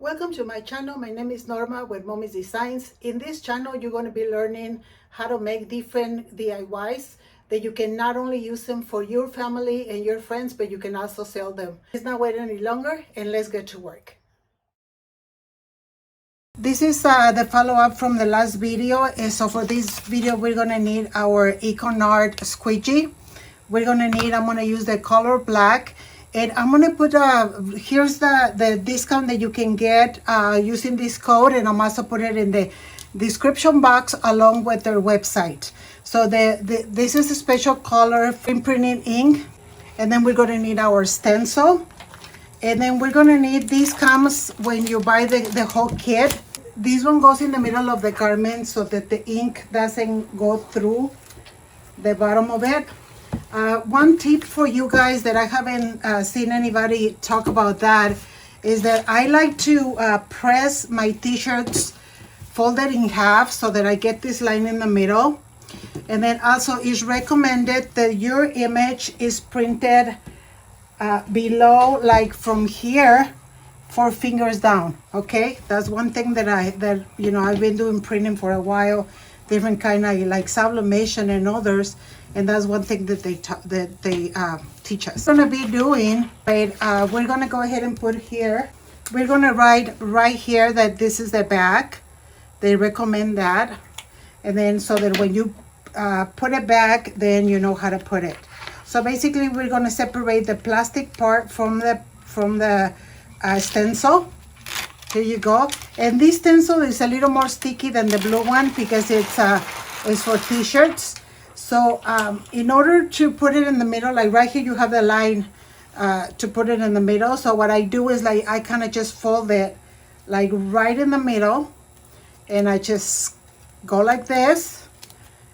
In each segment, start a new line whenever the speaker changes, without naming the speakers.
Welcome to my channel. My name is Norma with momisdesigns. In this channel, you're going to be learning how to make different DIYs that you can not only use them for your family and your friends, but you can also sell them. Let's not wait any longer and let's get to work. This is the follow-up from the last video. So for this video, we're going to need our ikonart squeegee. I'm going to use the color black. And I'm going to put, here's the discount that you can get using this code. And I'm also put it in the description box along with their website. So this is a special color imprinting ink. And then we're going to need our stencil. And then we're going to need, this comes when you buy the whole kit. This one goes in the middle of the garment so that the ink doesn't go through the bottom of it. One tip for you guys that I haven't seen anybody talk about that is that I like to press my t-shirts folded in half so that I get this line in the middle. And then also it's recommended that your image is printed below, like from here, 4 fingers down. Okay, that's one thing that I've been doing printing for a while, different kind of like sublimation and others. And that's one thing that they teach us. We're gonna be doing, right, we're gonna go ahead and put here, we're gonna write right here that this is the back. They recommend that. And then so that when you put it back, then you know how to put it. So basically we're gonna separate the plastic part from the stencil. Here you go. And this stencil is a little more sticky than the blue one because it's for t-shirts. So in order to put it in the middle, like right here you have the line to put it in the middle. So what I do is like I kind of just fold it like right in the middle, and I just go like this,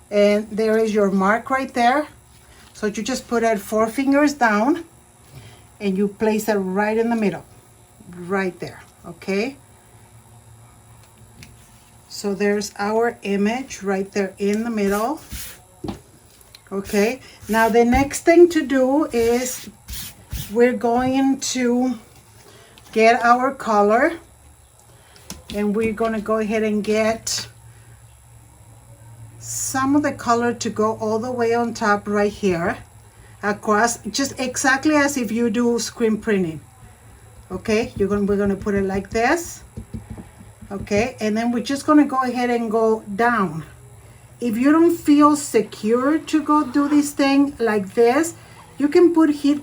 and there is your mark right there. So you just put it 4 fingers down and you place it right in the middle, right there. Okay, so there's our image right there in the middle. Okay, now the next thing to do is we're going to get our color, and we're going to go ahead and get some of the color to go all the way on top right here across, just exactly as if you do screen printing. Okay, we're going to put it like this. Okay, and then we're just going to go ahead and go down. If you don't feel secure to go do this thing like this, you can put heat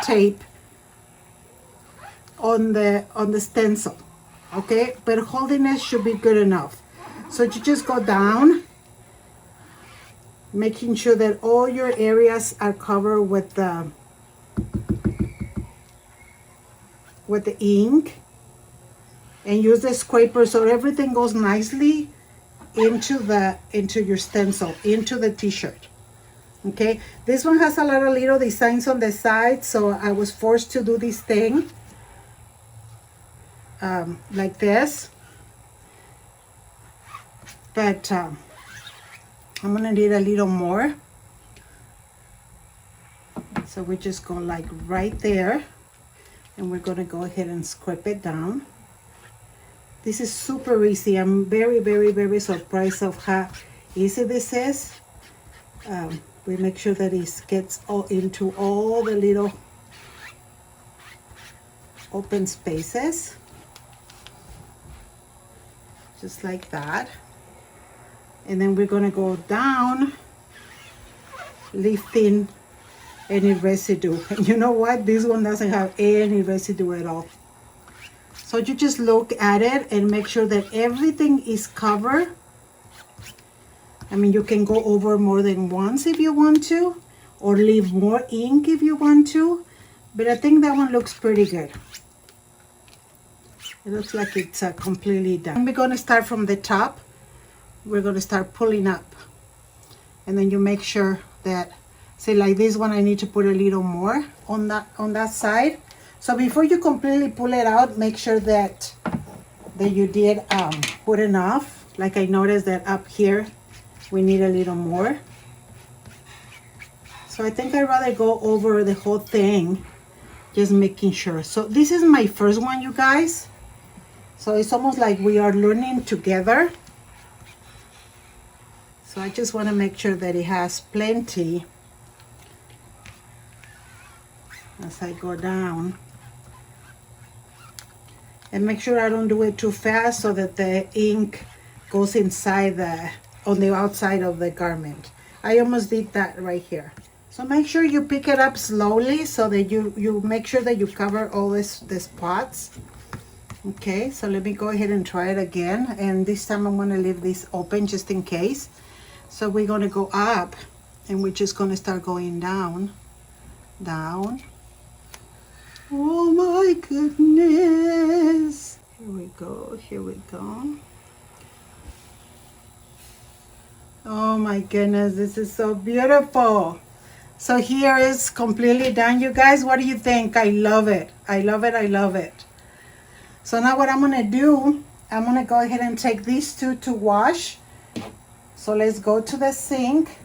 tape on the stencil. Okay, but holding it should be good enough. So you just go down, making sure that all your areas are covered with the ink, and use the scraper so everything goes nicely into your stencil, into the t-shirt. Okay, this one has a lot of little designs on the side, so I was forced to do this thing like this, but I'm gonna need a little more, so we just go like right there, and we're gonna go ahead and scrape it down. This is super easy. I'm very, very, very surprised of how easy this is. We make sure that it gets into all the little open spaces. Just like that. And then we're gonna go down, lifting any residue. And you know what? This one doesn't have any residue at all. So you just look at it and make sure that everything is covered. I mean, you can go over more than once if you want to, or leave more ink if you want to, but I think that one looks pretty good. It looks like it's completely done. And we're going to start from the top. We're going to start pulling up. And then you make sure that, say like this one, I need to put a little more on that side. So before you completely pull it out, make sure that you did put enough. Like I noticed that up here, we need a little more. So I think I'd rather go over the whole thing Just making sure. So this is my first one, you guys. So it's almost like we are learning together. So I just want to make sure that it has plenty as I go down. And make sure I don't do it too fast so that the ink goes inside on the outside of the garment. I almost did that right here. So make sure you pick it up slowly so that you make sure that you cover all the spots. Okay, so let me go ahead and try it again. And this time I'm gonna leave this open just in case. So we're gonna go up and we're just gonna start going down, down. Oh my goodness. Here we go, here we go. Oh my goodness, this is so beautiful. So here is completely done, you guys. What do you think? I love it. I love it, I love it. So now what I'm gonna do, I'm gonna go ahead and take these two to wash. So let's go to the sink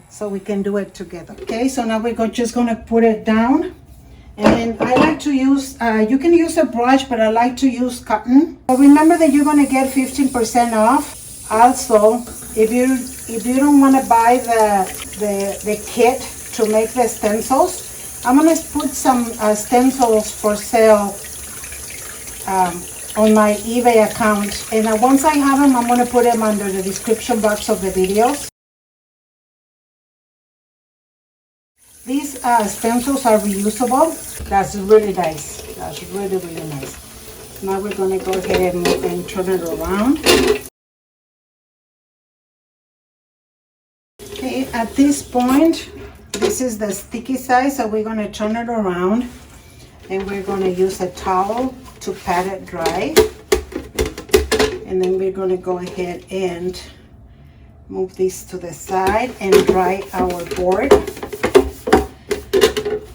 so we can do it together. Okay, so now we're just gonna put it down. And I like to use, you can use a brush, but I like to use cotton. But remember that you're gonna get 15% off. Also, if you don't wanna buy the kit to make the stencils, I'm gonna put some stencils for sale on my eBay account. And once I have them, I'm gonna put them under the description box of the videos. These stencils are reusable. That's really nice. That's really, really nice. Now we're gonna go ahead and turn it around. Okay, at this point, this is the sticky side, so we're gonna turn it around and we're gonna use a towel to pat it dry. And then we're gonna go ahead and move this to the side and dry our board.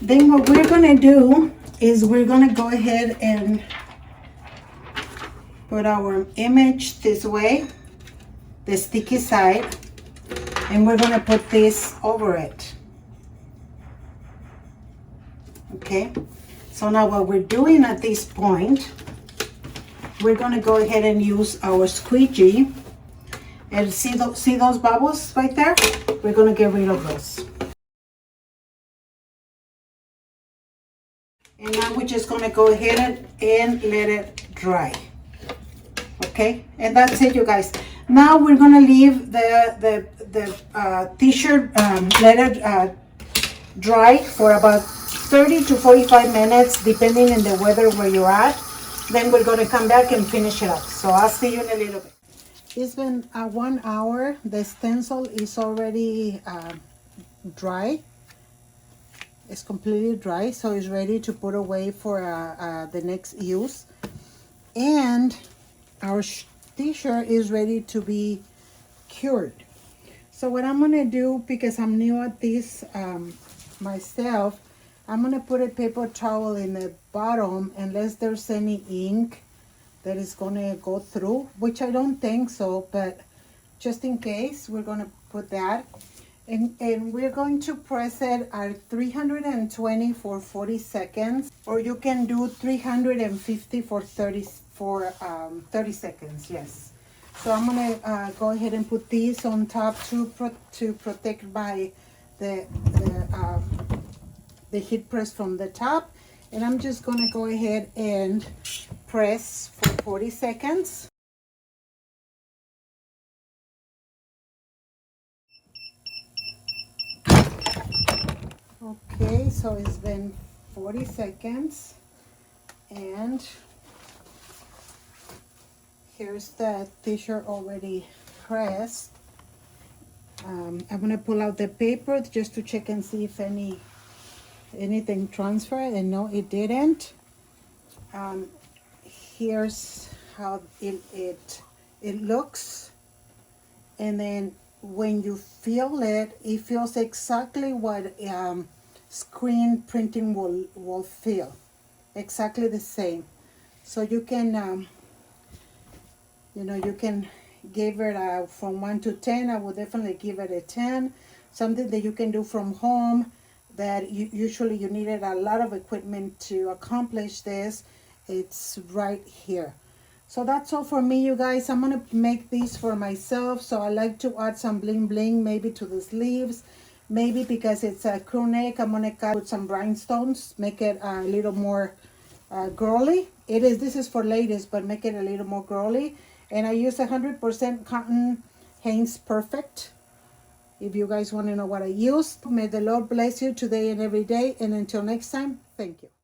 Then what we're gonna do is we're gonna go ahead and put our image this way, the sticky side, and we're gonna put this over it. Okay, so now what we're doing at this point, we're gonna go ahead and use our squeegee, and see those bubbles right there? We're gonna get rid of those. And now we're just gonna go ahead and let it dry. Okay, and that's it, you guys. Now we're gonna leave the t-shirt, let it dry for about 30 to 45 minutes, depending on the weather where you're at. Then we're gonna come back and finish it up. So I'll see you in a little bit. It's been 1 hour. The stencil is already dry. It's completely dry, so it's ready to put away for the next use. And our t-shirt is ready to be cured. So what I'm gonna do, because I'm new at this myself, I'm gonna put a paper towel in the bottom unless there's any ink that is gonna go through, which I don't think so, but just in case, we're gonna put that. And we're going to press it at 320 for 40 seconds, or you can do 350 for 30 seconds, yes. So I'm gonna go ahead and put these on top to protect my the heat press from the top. And I'm just gonna go ahead and press for 40 seconds. Okay, so it's been 40 seconds, and here's the t-shirt already pressed. I'm gonna pull out the paper just to check and see if anything transferred, and no, it didn't. Here's how it looks, and then when you feel it, it feels exactly what screen printing will feel, exactly the same. So you can you can give it from 1 to 10. I would definitely give it a 10. Something that you can do from home. that usually you needed a lot of equipment to accomplish this. It's right here. So that's all for me, you guys. I'm gonna make these for myself. So I like to add some bling bling maybe to the sleeves. Maybe because it's a crew neck, I'm gonna cut with some rhinestones, make it a little more girly. This is for ladies, but make it a little more girly. And I use 100% cotton Hanes Perfect. If you guys want to know what I used, may the Lord bless you today and every day. And until next time, thank you.